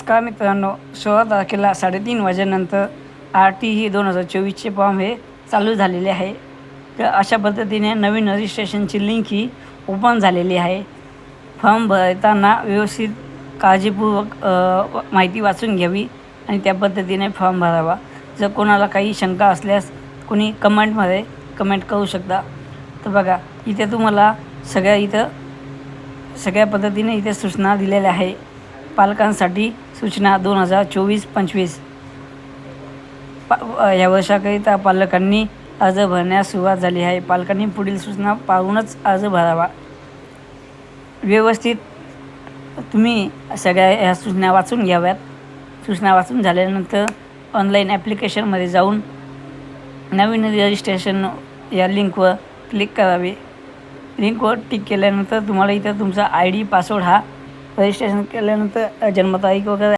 नमस्कार मित्रांनो, 16 तारखेला 3:30 वाजेनंतर RTE 2024चे फॉर्म हे चालू झालेले आहे. तर अशा पद्धतीने नवीन रजिस्ट्रेशनची लिंक ही ओपन झालेली आहे. फॉर्म भरताना व्यवस्थित काळजीपूर्वक माहिती वाचून घ्यावी आणि त्या पद्धतीने फॉर्म भरावा. जर कोणाला काही शंका असल्यास कोणी कमेंटमध्ये कमेंट करू शकता. तर बघा, इथे तुम्हाला सगळ्या पद्धतीने इथे सूचना दिलेल्या आहे. पालकांसाठी सूचना 2024-25 या वर्षाकरिता पालकांनी अर्ज भरण्यास सुरुवात झाली आहे. पालकांनी पुढील सूचना पाळूनच अर्ज भरावा. व्यवस्थित तुम्ही सगळ्या ह्या सूचना वाचून घ्याव्यात. सूचना वाचून झाल्यानंतर ऑनलाईन ॲप्लिकेशनमध्ये जाऊन नवीन रजिस्ट्रेशन या लिंकवर क्लिक करावे. लिंकवर टिक केल्यानंतर तुम्हाला इथं तुमचा ID पासवर्ड हा रजिस्ट्रेशन केल्यानंतर जन्मतारीख वगैरे